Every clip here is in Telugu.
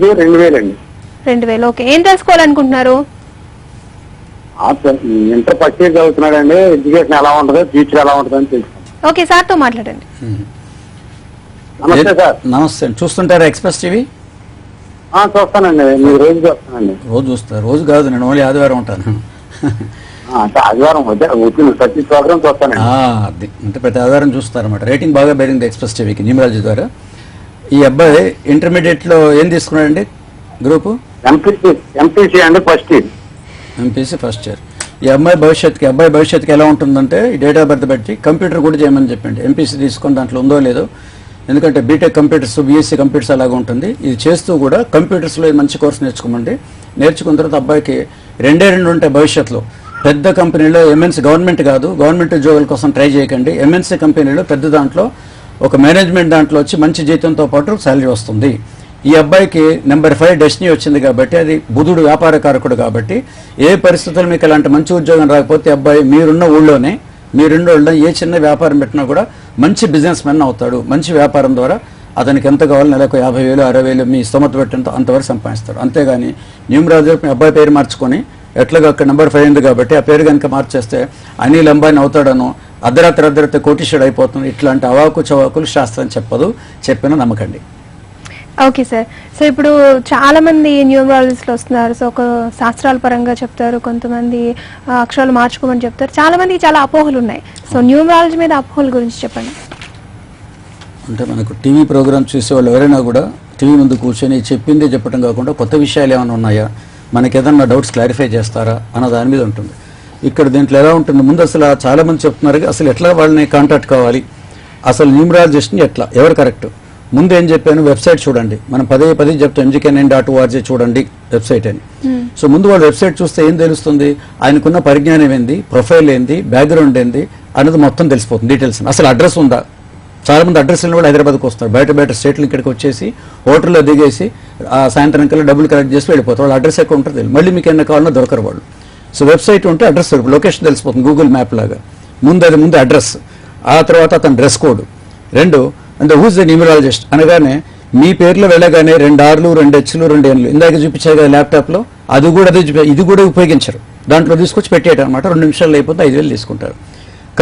2000 అండి. 2000. ఓకే, ఏం తెలుసుకోవాలనుకుంటున్నారు? ఇంటర్ ఫస్ట్ ఇయర్ చదువుతున్నాడండి. ఎడ్యుకేషన్ ఎలా ఉంటుంది, ఫ్యూచర్ ఎలా ఉంటుంది అని తెలుసుకోండి. ఓకే, సార్తో మాట్లాడండి. నమస్తే సార్. నమస్తే. చూస్తుంటారా ఎక్స్ప్రెస్ టీవీ? చూస్తానండి. మీరు రోజు చూస్తానండి. రోజు చూస్తా. రోజు కాదు, నేను ఓన్లీ ఆదివారం ఉంటాను. ఆదివారం వచ్చిన ప్రతి ప్రోగ్రామ్ చూస్తానండి. అది అంటే ప్రతి ఆదివారం చూస్తారన్నమాట. రేటింగ్ బాగా పెరిగింది ఎక్స్ప్రెస్ టీవీకి న్యూమరాలజీ ద్వారా. ఈ అబ్బాయి ఇంటర్మీడియట్ లో ఏం తీసుకున్నాడండి గ్రూపు? ఎంపీసీ అండి, first year. MPC first year. ఈ అబ్బాయి భవిష్యత్తుకి ఎలా ఉంటుందంటే ఈ డేట్ ఆఫ్ బర్త్ బట్టి కంప్యూటర్ కూడా చేయమని చెప్పండి. ఎంపీసీ తీసుకొని దాంట్లో ఉందో లేదో, ఎందుకంటే బీటెక్ కంప్యూటర్స్, బీఎస్సీ కంప్యూటర్స్ అలాగా ఉంటుంది. ఇది చేస్తూ కూడా కంప్యూటర్స్లో మంచి కోర్స్ నేర్చుకోమండి. నేర్చుకున్న తర్వాత అబ్బాయికి 2 ఉంటాయి భవిష్యత్తులో. పెద్ద కంపెనీలో ఎంఎన్సీ, గవర్నమెంట్ కాదు, గవర్నమెంట్ ఉద్యోగాల కోసం ట్రై చేయకండి. ఎంఎన్సీ కంపెనీలో పెద్ద దాంట్లో ఒక మేనేజ్మెంట్ దాంట్లో వచ్చి మంచి జీతంతో పాటు శాలరీ వస్తుంది. ఈ అబ్బాయికి నెంబర్ 5 డెస్టినీ వచ్చింది కాబట్టి, అది బుధుడు వ్యాపారకారకుడు కాబట్టి, ఏ పరిస్థితుల్లో మీకు అలాంటి మంచి ఉద్యోగం రాకపోతే అబ్బాయి మీరున్న ఊళ్ళోనే ఏ చిన్న వ్యాపారం పెట్టినా కూడా మంచి బిజినెస్ మెన్ అవుతాడు. మంచి వ్యాపారం ద్వారా అతనికి ఎంత కావాలి, నెలకు 50,000 60,000 మీ స్తోమత పెట్టినంత అంతవరకు సంపాదిస్తాడు. అంతేగాని న్యూమరాలజీ మీ అబ్బాయి పేరు మార్చుకొని ఎట్లాగా అక్కడ నెంబర్ 5 ఉంది కాబట్టి ఆ పేరు కనుక మార్చేస్తే అనిల్ అంబానీ అవుతాడనో, అర్ధరాత్రి కోటీశ్వరుడు అయిపోతుంది. ఇట్లాంటి అవాకు చవాకులు శాస్త్రం చెప్పదు, చెప్పినా నమ్మకండి. Okay sir. సో ఇప్పుడు చాలా మంది న్యూమరాలజిస్టులు వస్తున్నారు. సో ఒక శాస్త్రాల పరంగా చెప్తారు, కొంతమంది అక్షరాలు మార్చుకోమని చెప్తారు. చాలా మందికి చాలా అపోహలు ఉన్నాయి. సో న్యూమరాలజీ మీద అపోహల గురించి చెప్పండి. అంటే మనకు టీవీ ప్రోగ్రామ్ చూసే వాళ్ళు ఎవరైనా కూడా టీవీ ముందు కూర్చొని చెప్పిందే చెప్పడం కాకుండా కొత్త విషయాలు ఏమైనా ఉన్నాయా, మనకి ఏదన్నా డౌట్స్ క్లారిఫై చేస్తారా అన్న దాని మీద ఉంటుంది. ఇక్కడ దీంట్లో ఎలా ఉంటుంది, ముందు అసలు చాలా మంది చెప్తున్నారు అసలు ఎట్లా వాళ్ళని కాంటాక్ట్ కావాలి, అసలు న్యూమరాలజిస్ట్ని ఎట్లా, ఎవరు కరెక్ట్. ముందు ఏం చెప్పాను, వెబ్సైట్ చూడండి. మనం పదే చెప్తాం mgk9.org చూడండి వెబ్సైట్ అని. సో ముందు వాళ్ళు వెబ్సైట్ చూస్తే ఏం తెలుస్తుంది, ఆయనకున్న పరిజ్ఞానం ఏంది, ప్రొఫైల్ ఏంది, బ్యాక్గ్రౌండ్ ఏంది అనేది మొత్తం తెలిసిపోతుంది, డీటెయిల్స్. అసలు అడ్రస్ ఉందా, చాలా మంది అడ్రస్ లేని వాళ్ళు హైదరాబాద్కి వస్తారు, బయట స్టేట్లు ఇక్కడికి వచ్చేసి హోటల్లో దిగేసి సాయంత్రం కల్లా డబ్బులు కలెక్ట్ చేసి వెళ్ళిపోతారు. వాళ్ళ అడ్రస్ ఎక్కడ ఉంటుంది, మళ్ళీ మీకు ఎన్న కావాలన్నా దొరకరు వాళ్ళు. సో వెబ్సైట్ ఉంటే అడ్రస్ లొకేషన్ తెలిసిపోతుంది, గూగుల్ మ్యాప్ లాగా. ముందు అడ్రస్, ఆ తర్వాత అతని డ్రెస్ కోడ్. 2 అంటే హూజ్ ద న్యూమరాలజిస్ట్ అనగానే మీ పేర్లో వెళ్ళగానే 2 Rలు 2 Hలు 2 Nలు ఇందాక చూపించారు కదా ల్యాప్టాప్లో, ఇది కూడా ఉపయోగించరు. దాంట్లో తీసుకొచ్చి పెట్టేయటం అనమాట. 2 నిమిషాలు అయిపోతే 5,000 తీసుకుంటారు.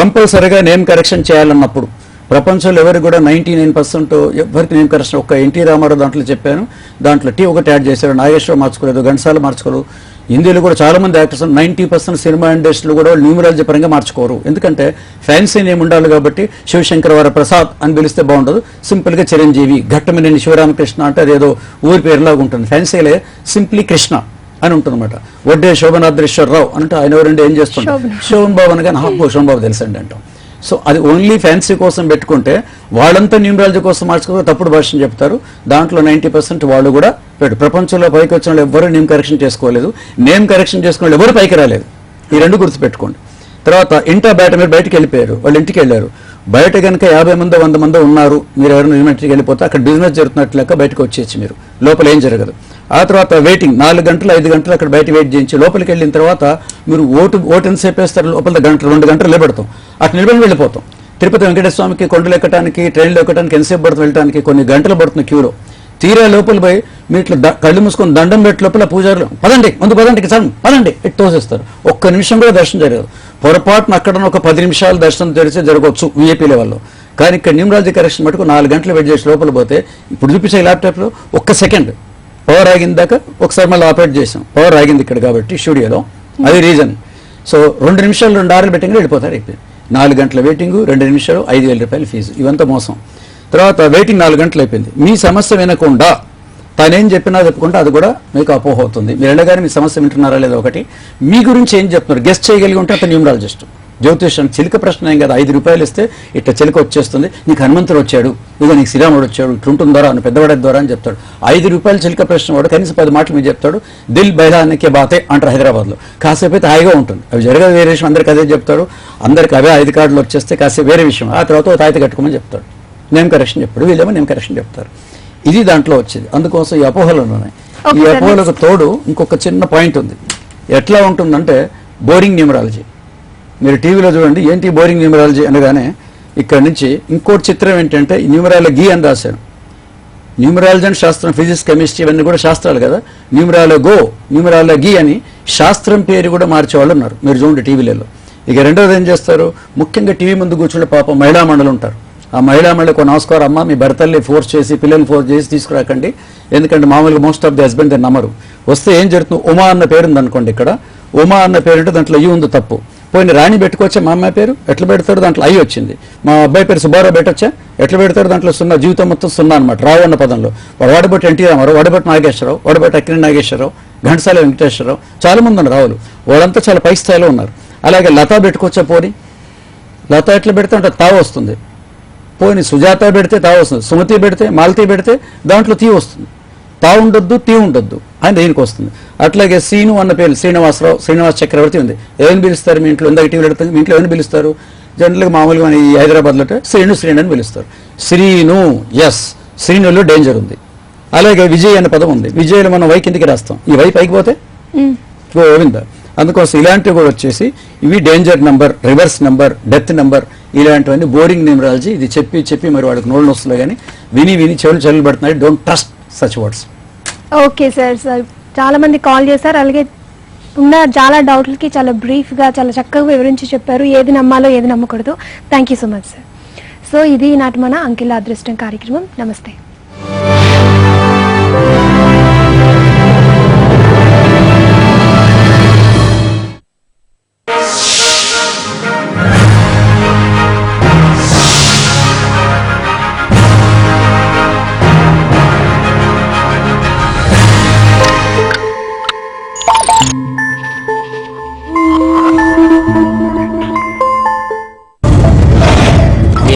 కంపల్సరీగా నేమ్ కరెక్షన్ చేయాలన్నప్పుడు ప్రపంచంలో ఎవరికి కూడా 99% ఎవరికి నేమ్ కరెక్షన్, ఒక్క ఎన్టీ రామారావు దాంట్లో చెప్పాను, దాంట్లో టీ ఒకటి యాడ్ చేశారు, నాగేశ్వరరావు మార్చుకోలేదు, ఘంటసాల మార్చుకోలేదు. హిందీలో కూడా చాలా మంది యాక్టర్స్ 90% సినిమా ఇండస్ట్రీలో కూడా వాళ్ళు న్యూమరాలజీ పరంగా మార్చుకోరు. ఎందుకంటే ఫ్యాన్సీ నేమ్ ఉండాలి కాబట్టి. శివశంకర్ వారి ప్రసాద్ అని పిలిస్తే బాగుండదు, సింపుల్గా చిరంజీవి, ఘట్టమనేని శివరామకృష్ణ అంటే అదేదో ఊరి పేరులాగా ఉంటుంది. ఫ్యాన్సీలే సింప్లీ కృష్ణ అని ఉంటుంది అనమాట. వడ్డే శోభనాద్రేశ్వరరావు అంటే ఆయన ఎవరంటే ఏం చేస్తుంటారు, శోభన్ బాబు అనగానే శోభన్ బాబు తెలుసండి అంటాం. సో అది ఓన్లీ ఫ్యాన్సీ కోసం పెట్టుకుంటే వాళ్ళంతా న్యూమరాలజీ కోసం మార్చుకో తప్పుడు భాషను చెప్తారు. దాంట్లో 90% వాళ్ళు కూడా ప్రపంచంలో పైకి వచ్చిన వాళ్ళు ఎవరు నేమ్ కరెక్షన్ చేసుకోలేదు, నేమ్ కరెక్షన్ చేసుకున్న వాళ్ళు ఎవరు పైకి రాలేదు. ఈ 2 గుర్తుపెట్టుకోండి. తర్వాత బయట మీరు బయటకు వెళ్ళిపోయారు, వాళ్ళు ఇంటికి వెళ్ళారు, బయట కనుక 50 మంది 100 మంది ఉన్నారు, మీరు ఎవరైనా ఇంటికి వెళ్ళిపోతే అక్కడ బిజినెస్ జరుగుతున్నట్లు లెక్క బయటకు వచ్చేసి మీరు లోపల ఏం జరగదు. ఆ తర్వాత వెయిటింగ్ 4 గంటలు 5 గంటలు అక్కడ బయట వెయిట్ చేయించి లోపలికి వెళ్ళిన తర్వాత మీరు ఓటు ఎంతసేపు వేస్తారు, లోపల 2 గంటలు నిలబెడతాం, అక్కడ నిలబడి వెళ్ళిపోతాం. తిరుపతి వెంకటేశ్వర స్వామికి కొండలు ఎక్కడానికి, ట్రైన్లు ఎక్కడానికి ఎంతసేపు పడుతుంది, వెళ్ళడానికి కొన్ని గంటలు పడుతుంది క్యూలో. తీరా లోపల పోయి మీ ఇట్లా కళ్ళు మూసుకొని దండం పెట్టి లోపల పూజారులు పదండి ఇటు తోసేస్తారు. 1 నిమిషం కూడా దర్శనం జరగదు. పొరపాటున అక్కడ ఒక 10 నిమిషాలు దర్శనం తెరిస్తే జరగవచ్చు వీఐపీ లెవెల్లో. కానీ ఇక్కడ న్యూమరాలజీ కరెక్షన్ మటుకు 4 గంటలు వెయిట్ చేసి లోపల పోతే, ఇప్పుడు చూపించే ల్యాప్టాప్లో 1 సెకండ్ పవర్ ఆగిన దాకా ఒకసారి మళ్ళీ ఆపరేట్ చేసాం, పవర్ ఆగింది ఇక్కడ కాబట్టి స్టూడియోలో, అది రీజన్. సో 2 నిమిషాలు 2 hours బెట్టింగ్ వెళ్ళిపోతారు. అయిపోయింది. 4 గంటల వెయిటింగ్, 2 నిమిషాలు, 5,000 రూపాయలు ఫీజు. ఇవంతా మోసం. తర్వాత వెయిటింగ్ 4 గంటలు అయిపోయింది. మీ సమస్య వినకుండా తానేం చెప్పినా చెప్పుకుంటే అది కూడా మీకు అపోహ అవుతుంది. మీరు వెళ్ళగానే మీ సమస్య వింటున్నారా లేదా, ఒకటి మీ గురించి ఏం చెప్తున్నారు గెస్ట్ చేయగలిగి ఉంటే అతను న్యూమరాలజిస్ట్. జ్యోతిష్యం చిలుక ప్రశ్న ఏం కదా, 5 రూపాయలు ఇస్తే ఇట్లా చిలుక వచ్చేస్తుంది, నీకు హనుమంతుడు వచ్చాడు, ఇదిగో నీకు శ్రీరాముడు వచ్చాడు, ఇట్లుంటుంది ద్వారా అని పెద్దవాడి ద్వారా అని చెప్తాడు. 5 రూపాయలు చిలుక ప్రశ్న వాడు కనీసం 10 మాటలు మీరు చెప్తాడు. దిల్ బైలానికే బాతే అంటారు హైదరాబాద్లో. కాసేపు అయితే హాయిగా ఉంటుంది, అవి జరగదు వేరే విషయం, అందరికి అదే చెప్తాడు. అందరికి అవే 5 కార్డులు వచ్చేస్తే కాసేపు వేరే విషయం. ఆ తర్వాత తాయిత కట్టుకోమని చెప్తాడు, నేమ్ కరెక్షన్ చెప్పాడు, వీళ్ళేమో నేమ్ కరెక్షన్ చెప్తారు. ఇది దాంట్లో వచ్చేది. అందుకోసం ఈ అపోహలు ఉన్నాయి. ఈ అపోహలకు తోడు ఇంకొక చిన్న పాయింట్ ఉంది. ఎట్లా ఉంటుందంటే బోరింగ్ న్యూమరాలజీ. మీరు టీవీలో చూడండి, ఏంటి బోరింగ్ న్యూమరాలజీ అనగానే ఇక్కడ నుంచి ఇంకోటి చిత్రం ఏంటంటే న్యూమరాలజీ అని రాశాను. న్యూమరాలజీ అని శాస్త్రం, ఫిజిక్స్, కెమిస్ట్రీ ఇవన్నీ కూడా శాస్త్రాలు కదా. న్యూమరాలజీ అని శాస్త్రం పేరు కూడా మార్చేవాళ్ళు ఉన్నారు, మీరు చూడండి టీవీలలో. ఇక రెండోది ఏం చేస్తారు, ముఖ్యంగా టీవీ ముందు కూర్చుంటే పాపం మహిళా మండలి ఉంటారు. ఆ మహిళా మండలికి నమస్కారం అమ్మ, మీ భర్తల్ని ఫోర్స్ చేసి పిల్లల్ని ఫోర్స్ చేసి తీసుకురాకండి, ఎందుకంటే మామూలుగా మోస్ట్ ఆఫ్ ది హస్బెండ్ దాన్ని నమ్మరు. వస్తే ఏం జరుగుతుంది, ఉమా అన్న పేరు ఉంది అనుకోండి, ఇక్కడ ఉమా అన్న పేరు అంటే దాంట్లో ఈ ఉంది తప్పు. పోయిన రాణి పెట్టుకోవచ్చా, మా అమ్మాయి పేరు ఎట్లా పెడతారు, దాంట్లో ఐ వచ్చింది. మా అబ్బాయి పేరు సుబ్బారావు పెట్టొచ్చా, ఎట్లా పెడతారు, దాంట్లో సున్నా, జీవితం మొత్తం సున్నా అనమాట, రావు అన్న పదంలో. వాడబట్టి ఎన్టీ రామారావు, వాడబట్టి నాగేశ్వరరావు, వాడబట్టి అక్కినేని నాగేశ్వరరావు, ఘంటసాల వెంకటేశ్వరరావు, చాలా మంది ఉన్నారు రావులు, వాళ్ళంతా చాలా పై స్థాయిలో ఉన్నారు. అలాగే లతా పెట్టుకోవచ్చా, పోని లత ఎట్లా పెడితే అంటే తా వస్తుంది, పోని సుజాత పెడితే తా వస్తుంది, సుమతి పెడితే మాలతీ పెడితే దాంట్లో తీ వస్తుంది, తా ఉండొద్దు తీ ఉండొద్దు అని దేనికి వస్తుంది. అట్లాగే శ్రీను అన్న పేరు శ్రీనివాసరావు, శ్రీనివాస్ చక్రవర్తి ఉంది, ఏమని పిలుస్తారు మీ ఇంట్లో, ఇందాక టీవీలో పెడతాం, మీ ఇంట్లో ఏమని పిలుస్తారు, జనరల్గా మామూలుగా మన ఈ హైదరాబాద్లో శ్రీను అని పిలుస్తారు. శ్రీను, ఎస్, శ్రీనులో డేంజర్ ఉంది. అలాగే విజయ్ అనే పదం ఉంది, విజయ్లో మనం వై కిందికి రాస్తాం, ఈ వై పైకి పోతే గోవింద. అందుకోసం ఇలాంటివి కూడా వచ్చేసి ఇవి danger number, reverse number, death number, ఇలాంటివన్నీ బోరింగ్ న్యూమరాలజీ. ఇది చెప్పి మరి వాడికి నోళ్ళు వస్తున్నాయి కానీ విని చెవులు పడుతున్నాయి. Don't trust such words. Okay sir, చాలా మంది కాల్ చేశారు, అలాగే ఉన్న చాలా డౌట్లకి చాలా బ్రీఫ్గా చాలా చక్కగా వివరించి చెప్పారు, ఏది నమ్మాలో ఏది నమ్మకూడదు. Thank you so much sir. So ఇది నాటి మన అంకెల అదృష్టం కార్యక్రమం. నమస్తే.